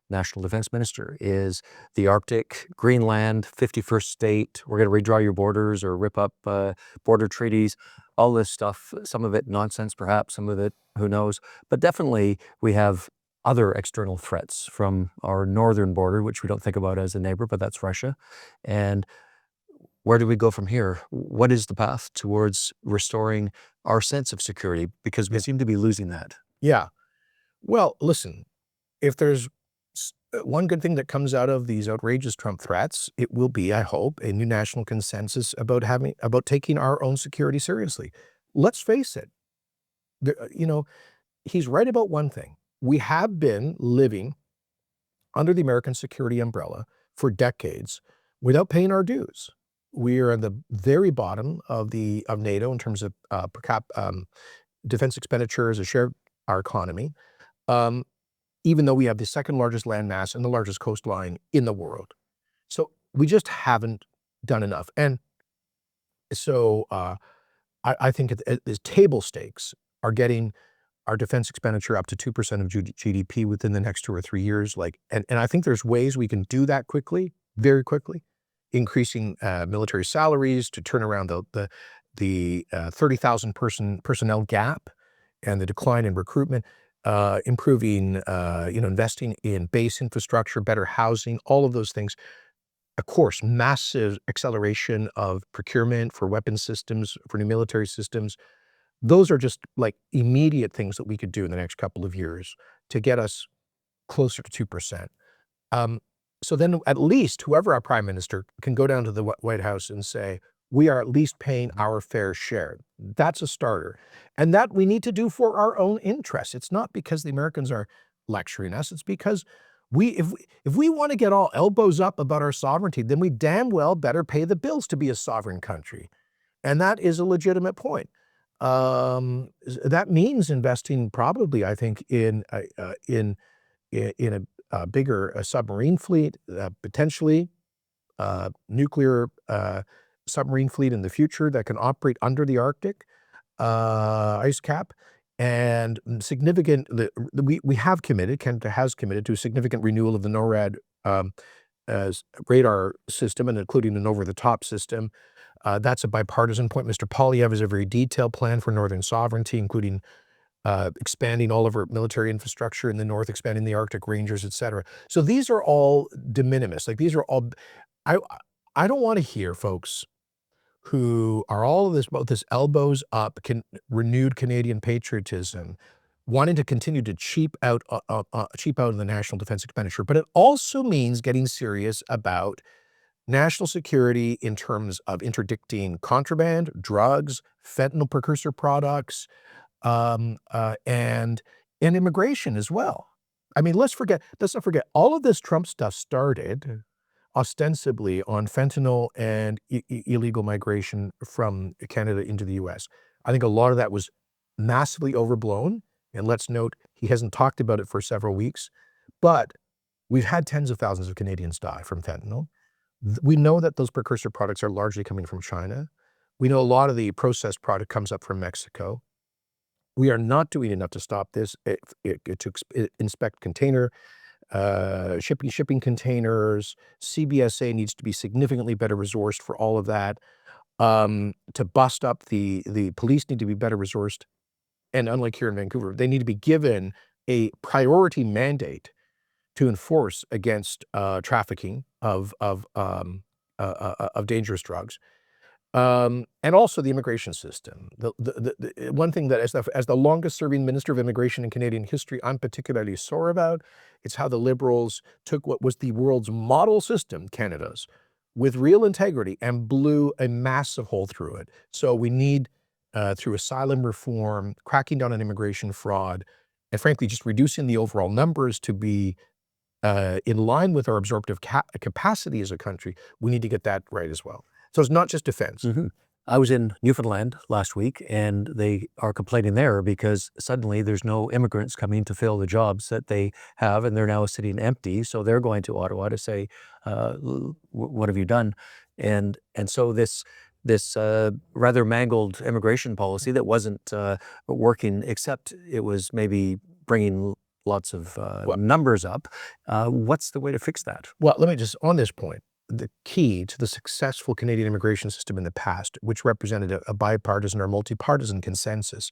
National Defense Minister, is the Arctic, Greenland, 51st state. We're going to redraw your borders or rip up border treaties, all this stuff. Some of it nonsense, perhaps, some of it, who knows. But definitely we have other external threats from our northern border, which we don't think about as a neighbor, but that's Russia. And where do we go from here? What is the path towards restoring our sense of security? Because we seem to be losing that. Yeah. Well, listen, if there's one good thing that comes out of these outrageous Trump threats, it will be, I hope, a new national consensus about taking our own security seriously. Let's face it. He's right about one thing. We have been living under the American security umbrella for decades without paying our dues. We are at the very bottom of NATO in terms of per cap defense expenditure as a share of our economy, even though we have the second largest landmass and the largest coastline in the world. So we just haven't done enough. And so I think the table stakes are getting our defense expenditure up to 2% of GDP within the next 2 or 3 years. And I think there's ways we can do that quickly, very quickly, increasing military salaries to turn around the 30,000 personnel gap and the decline in recruitment, improving, investing in base infrastructure, better housing, all of those things. Of course, massive acceleration of procurement for weapon systems, for new military systems. Those are just like immediate things that we could do in the next couple of years to get us closer to 2%. So then at least whoever our prime minister can go down to the White House and say, we are at least paying our fair share. That's a starter. And that we need to do for our own interests. It's not because the Americans are lecturing us. It's because if we want to get all elbows up about our sovereignty, then we damn well better pay the bills to be a sovereign country. And that is a legitimate point. That means investing probably, I think, in a bigger submarine fleet, potentially nuclear submarine fleet in the future that can operate under the Arctic ice cap, and significant. We have committed. Canada has committed to a significant renewal of the NORAD as radar system, and including an over-the-top system. That's a bipartisan point. Mr. Poilievre has a very detailed plan for northern sovereignty, including expanding all of our military infrastructure in the north, expanding the Arctic Rangers, et cetera. So these are all de minimis. Like these are all, I don't want to hear folks who are all of this, about this elbows up, renewed Canadian patriotism, wanting to continue to cheap out of the national defense expenditure. But it also means getting serious about national security in terms of interdicting contraband, drugs, fentanyl precursor products, and immigration as well. I mean, let's not forget, all of this Trump stuff started ostensibly on fentanyl and illegal migration from Canada into the US. I think a lot of that was massively overblown. And let's note, he hasn't talked about it for several weeks, but we've had tens of thousands of Canadians die from fentanyl. We know that those precursor products are largely coming from China. We know a lot of the processed product comes up from Mexico. We are not doing enough to stop this. To inspect shipping containers. CBSA needs to be significantly better resourced for all of that. To bust up the police need to be better resourced. And unlike here in Vancouver, they need to be given a priority mandate to enforce against trafficking of dangerous drugs. And also the immigration system. The one thing that as the longest serving Minister of Immigration in Canadian history, I'm particularly sore about, it's how the Liberals took what was the world's model system, Canada's, with real integrity and blew a massive hole through it. So we need, through asylum reform, cracking down on immigration fraud, and frankly, just reducing the overall numbers to be in line with our absorptive capacity as a country, we need to get that right as well. So it's not just defense. I was in Newfoundland last week, and they are complaining there because suddenly there's no immigrants coming to fill the jobs that they have, and they're now sitting empty. So they're going to Ottawa to say, "What have you done?" And so this rather mangled immigration policy that wasn't working, except it was maybe bringing lots of Well, numbers up. What's the way to fix that? well, let me just, on this point, the key to the successful Canadian immigration system in the past, which represented a bipartisan or multi-partisan consensus,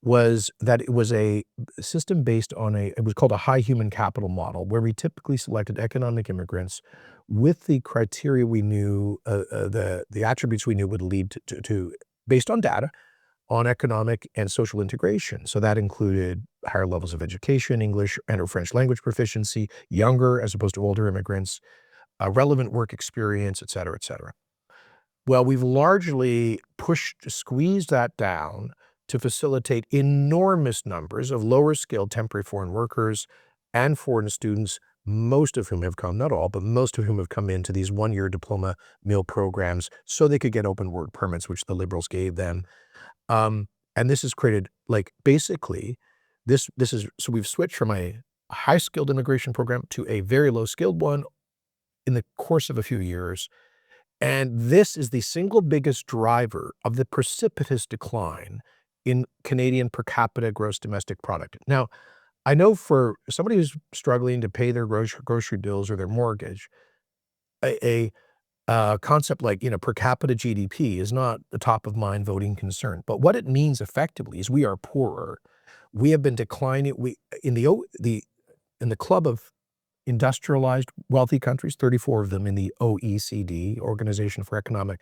was that it was a system based on it was called a high human capital model, where we typically selected economic immigrants with the criteria we knew, the attributes we knew would lead to based on data, on economic and social integration. So that included higher levels of education, English and/or French language proficiency, younger as opposed to older immigrants, relevant work experience, et cetera, et cetera. Well, we've largely squeezed that down to facilitate enormous numbers of lower skilled temporary foreign workers and foreign students, most of whom have come, not all, but most of whom have come into these one-year diploma mill programs so they could get open work permits, which the Liberals gave them. And this has created, like, basically, this is, so we've switched from a high-skilled immigration program to a very low-skilled one in the course of a few years. And this is the single biggest driver of the precipitous decline in Canadian per capita gross domestic product. Now, I know for somebody who's struggling to pay their grocery bills or their mortgage, a concept like, per capita GDP is not the top of mind voting concern. But what it means effectively is we are poorer. We have been declining. In the club of industrialized wealthy countries, 34 of them in the OECD, Organization for Economic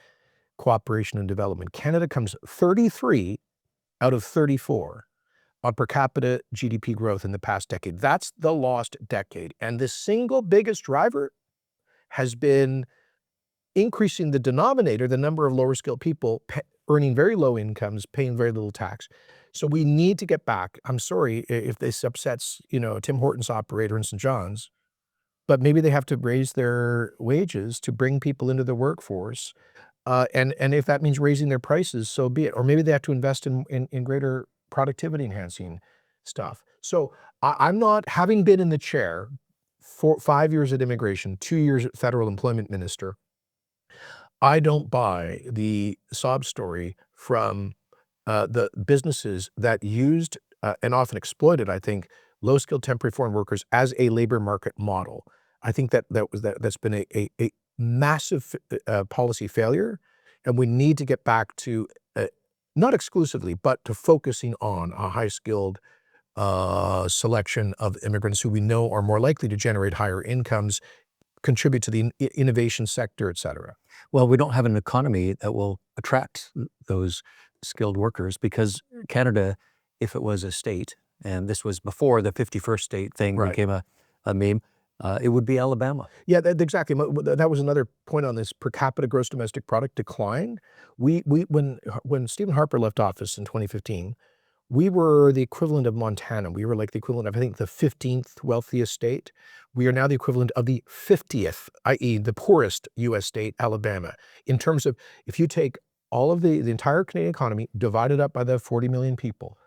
Cooperation and Development, Canada comes 33 out of 34 on per capita GDP growth in the past decade. That's the lost decade. And the single biggest driver has been increasing the denominator, the number of lower skilled people earning very low incomes, paying very little tax. So we need to get back. I'm sorry if this upsets, Tim Hortons operator in St. John's, but maybe they have to raise their wages to bring people into the workforce. And if that means raising their prices, so be it. Or maybe they have to invest in greater productivity enhancing stuff. So I'm not, having been in the chair for 5 years at immigration, 2 years at federal employment minister, I don't buy the sob story from the businesses that used and often exploited, I think, low-skilled temporary foreign workers as a labor market model. I think that's been a massive policy failure, and we need to get back to not exclusively, but to focusing on a high-skilled selection of immigrants who we know are more likely to generate higher incomes, contribute to the innovation sector, et cetera. Well, we don't have an economy that will attract those skilled workers because Canada, if it was a state, and this was before the 51st state thing Right. became a meme, it would be Alabama. Yeah, exactly. That was another point on this per capita gross domestic product decline. When Stephen Harper left office in 2015, we were the equivalent of Montana. We were like the equivalent of, I think, the 15th wealthiest state. We are now the equivalent of the 50th, i.e. the poorest U.S. state, Alabama. In terms of, if you take all of the entire Canadian economy, divided up by the 40 million people,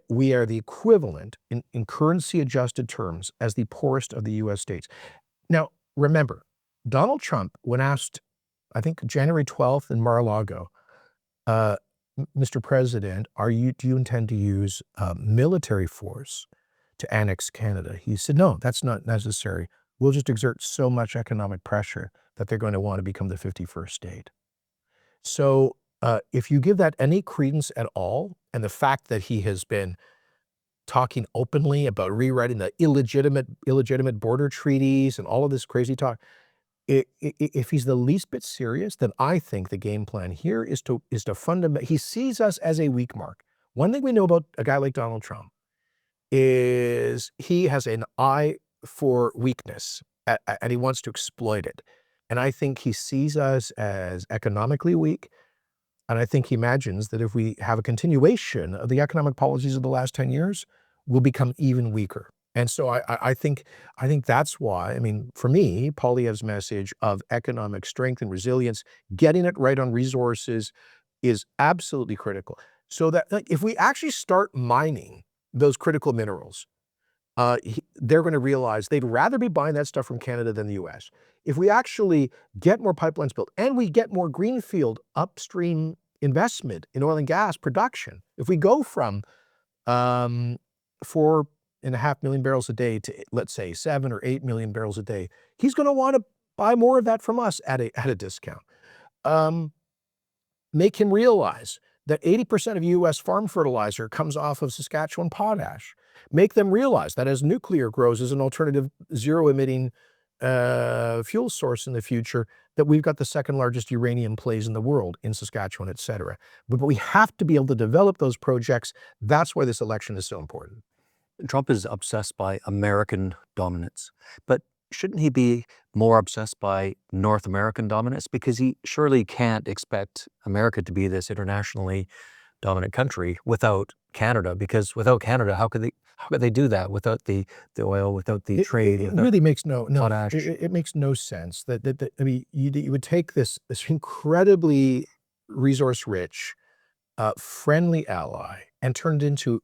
we are the equivalent in currency adjusted terms as the poorest of the U.S. states. Now, remember, Donald Trump, when asked, I think January 12th in Mar-a-Lago, Mr. President, do you intend to use military force to annex Canada? He said, no, that's not necessary. We'll just exert so much economic pressure that they're going to want to become the 51st state. So if you give that any credence at all, and the fact that he has been talking openly about rewriting the illegitimate border treaties and all of this crazy talk, if he's the least bit serious, then I think the game plan here is to he sees us as a weak mark. One thing we know about a guy like Donald Trump is he has an eye for weakness, and he wants to exploit it. And I think he sees us as economically weak, and I think he imagines that if we have a continuation of the economic policies of the last 10 years, we'll become even weaker. And so I think that's why, I mean, for me, Poilievre's message of economic strength and resilience, getting it right on resources is absolutely critical. So that, like, if we actually start mining those critical minerals, they're gonna realize they'd rather be buying that stuff from Canada than the US. If we actually get more pipelines built and we get more greenfield upstream investment in oil and gas production, if we go from 4.5 million barrels a day to, let's say, 7 or 8 million barrels a day, he's gonna wanna buy more of that from us at a discount. Um, Make him realize that 80% of US farm fertilizer comes off of Saskatchewan potash. Make them realize that as nuclear grows as an alternative zero-emitting fuel source in the future, that we've got the second largest uranium plays in the world in Saskatchewan, et cetera. But we have to be able to develop those projects. That's why this election is so important. Trump is obsessed by American dominance, but shouldn't he be more obsessed by North American dominance? Because he surely can't expect America to be this internationally dominant country without Canada, because without Canada, how could they do that without the oil, without the trade, It without really makes potash? it makes no sense that I mean, you would take this incredibly resource-rich, friendly ally and turn it into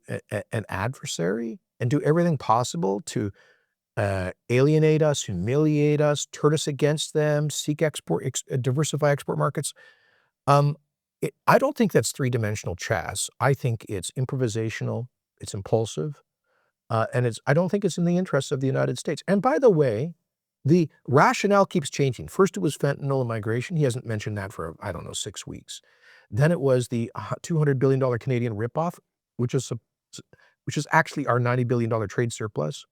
an adversary and do everything possible to alienate us, humiliate us, turn us against them, seek diversify export markets. Um, I don't think that's three-dimensional chess. I think it's improvisational, it's impulsive, and I don't think it's in the interests of the United States. And by the way, the rationale keeps changing. First it was fentanyl and migration. He hasn't mentioned that for, I don't know, 6 weeks. Then it was the $200 billion Canadian ripoff, which is actually our $90 billion trade surplus.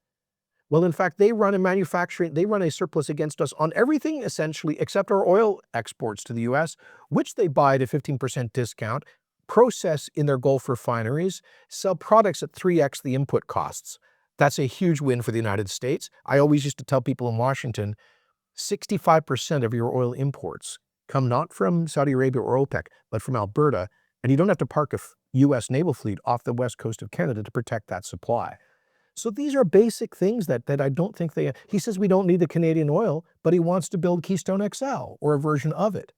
Well, in fact, they run a surplus against us on everything essentially except our oil exports to the US, which they buy at a 15% discount, process in their Gulf refineries, sell products at 3x the input costs. That's a huge win for the United States. I always used to tell people in Washington, 65% of your oil imports come not from Saudi Arabia or OPEC, but from Alberta, and you don't have to park a US naval fleet off the west coast of Canada to protect that supply. So these are basic things that I don't think he says we don't need the Canadian oil, but he wants to build Keystone XL or a version of it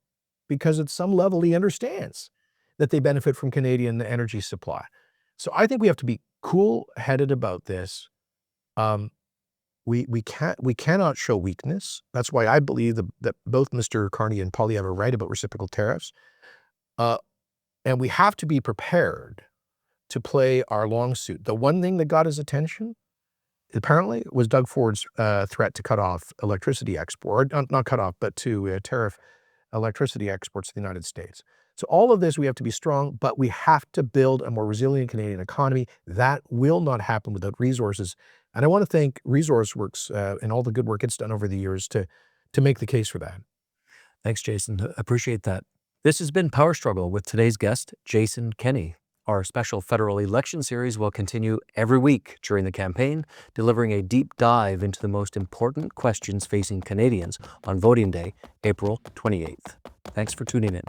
because at some level he understands that they benefit from Canadian energy supply. So I think we have to be cool-headed about this. We cannot show weakness. That's why I believe that both Mr. Carney and Poilievre are right about reciprocal tariffs. And we have to be prepared to play our long suit. The one thing that got his attention, apparently, was Doug Ford's threat to cut off electricity export, not cut off, but to tariff electricity exports to the United States. So all of this, we have to be strong, but we have to build a more resilient Canadian economy. That will not happen without resources. And I want to thank ResourceWorks and all the good work it's done over the years to make the case for that. Thanks, Jason. Appreciate that. This has been Power Struggle with today's guest, Jason Kenney. Our special federal election series will continue every week during the campaign, delivering a deep dive into the most important questions facing Canadians on voting day, April 28th. Thanks for tuning in.